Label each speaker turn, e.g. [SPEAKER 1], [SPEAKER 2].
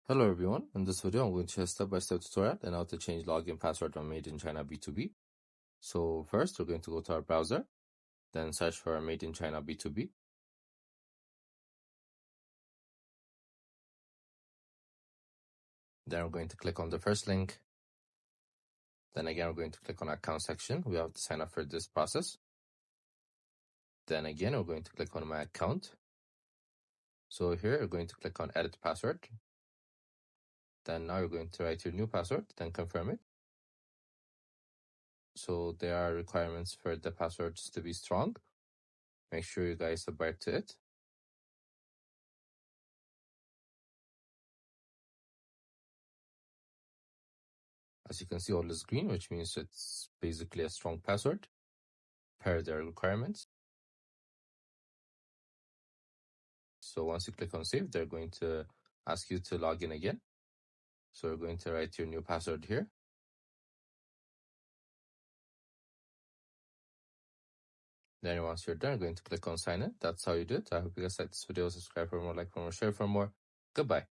[SPEAKER 1] Hello everyone, in this video I'm going to share a step-by-step tutorial on how to change login password on Made in China B2B. So first we're going to go to our browser, then search for Made in China B2B. Then we're going to click on the first link. Then again we're going to click on account section. We have to sign up for this process. Then again we're going to click on my account. So here we're going to click on edit password. Then now you're going to write your new password, then confirm it. So there are requirements for the passwords to be strong. Make sure you guys abide to it. As you can see, all is green, which means it's basically a strong password per their requirements. So once you click on save, they're going to ask you to log in again. So you're going to write your new password here. Then once you're done, you're going to click on sign in. That's how you do it. I hope you guys liked this video. Subscribe for more, like for more, share for more. Goodbye.